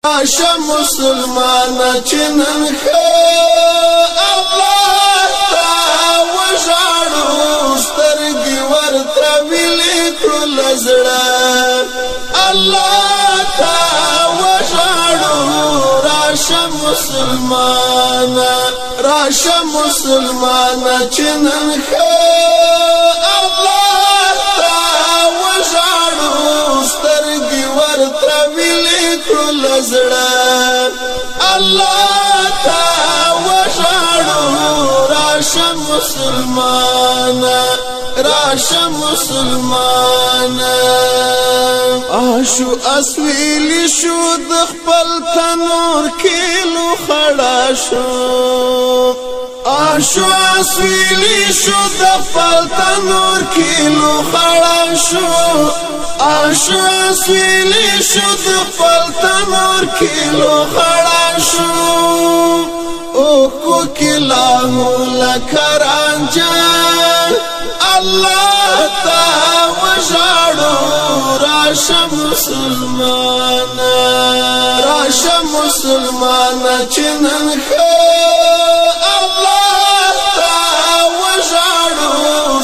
راشه مسلمان چې نن الله ته وژاړو سترګې ورته ویلې کړل زړه الله ته وژاړو راشه مسلمان چې نن الله ته وژاړو سترګې ورته ویلې کړل زړه الله ته وژاړو راشه مسلمان آشو اسویلی شو د خپل تنور کیلو خړا شو آشو اسویلی شو د خپل تنور کیلو خړا شو آشو اسویلی شو د خپل تنور کیلو خړا شو او کو کلاهو لکرانجان الله تا وژاړو راشه مسلمان چې نن الله تا وژاړو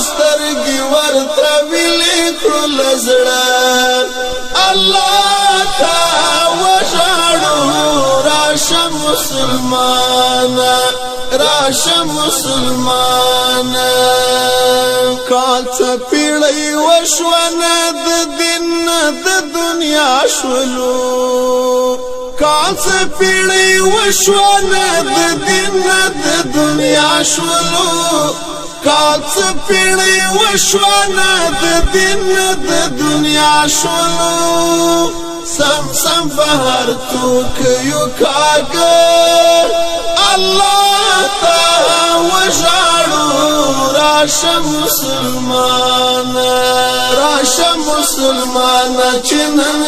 سترګې ورته ویلې کړل زړه الله تا وژاړو راشه مسلمان کال څه پیړۍ وشونه د دین د دنیا شولو کال څه پیړۍ وشونه د دین د دنیا شولو کال څه پیړۍ وشونه د دین د دنیا شولو سم بهر تو کيو کاګه الله تا وژاړو راشه مسلمان چې نن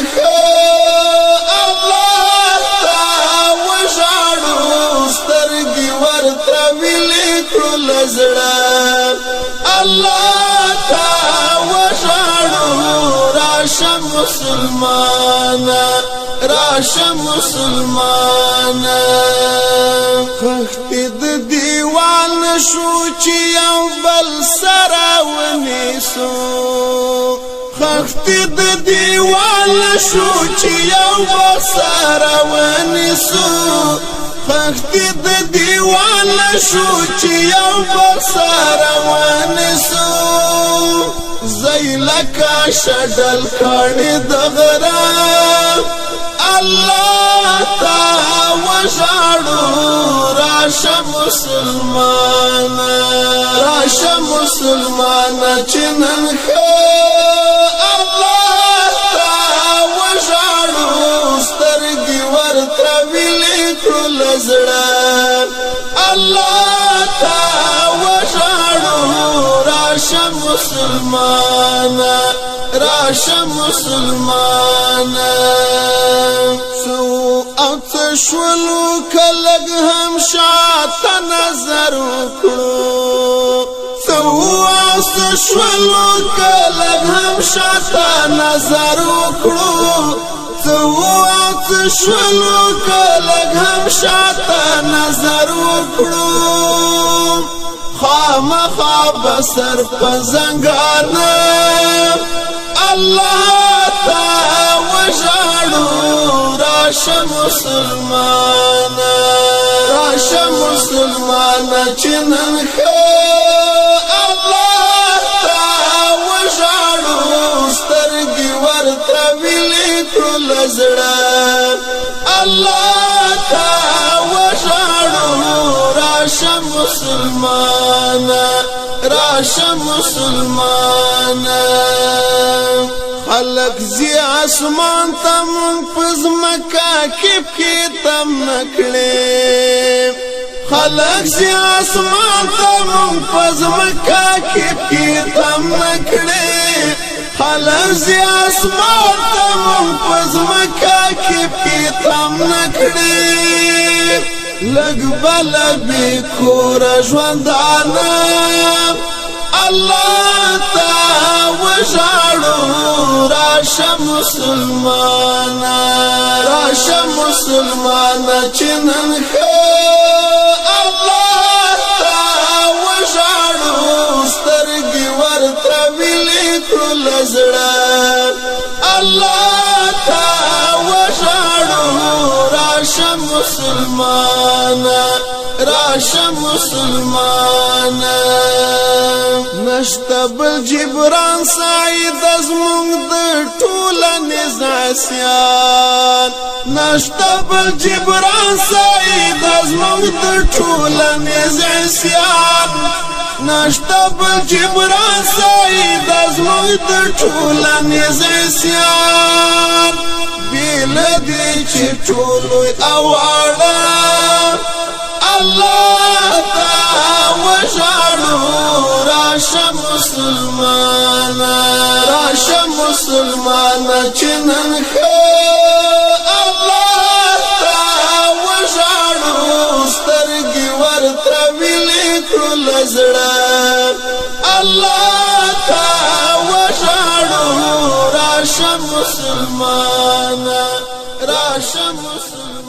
الله تا وژاړو سترګې ورته ویلې کړل زړه الله تا وژاړو راشه مسلمان خخت د دیوان شو چې یو بل سره ونیسو خخت د دیوان شو چې یو بل سره ونیسو خخت د دیوان شو چې یو بل سره ونیسو زیلکا شډل کړي د غره الله تا وژاړو راشه مسلمان چې نن الله تا وژاړو سترګې ورته ویلې کړل زړه الله تا وژاړو راشه مسلمان سو او تشولو کلګ هم شاته نظر وکړو سو او تشولو کلګ هم شاته نظر وکړو سو او تشولو کلګ هم شاته نظر وکړو خامخا بسر پزنګانه الله تا وژاړو راشه مسلمان چې نن الله تا وژاړو سترګې ورته ویلې کړل زړه الله تا وژاړو راشه مسلمان خلق زی اسمان تم پزمکا کې تم نکړې خلق زی اسمان تم پزمکا کې تم نکړې خلق زی اسمان تم پزمکا کې تم نکړې لګ بل به کور ژوندانه الله تا وژاړو راشه مسلمانا راشه مسلمانا چې نن الله تا وژاړو سترګې ورته ویلې کړو له زړه الله تا وژاړو راشه مسلمانا راشه مسلمانا نشته بل جبران سعید زمونږ د ټولنې عصیان نشته بل جبران سعید زمونږ د ټولنې عصیان نشته بل جبران سعید زمونږ د ټولنې عصیان بیل دې چې ټولوی اواړه الله تا وژاړو راشه مسلمانا راشه مسلمانا چې نن الله تا وژاړو سترګې ورته ویلې کړو له زړه الله تا وژاړو راشه مسلمانا راشه مسلمانا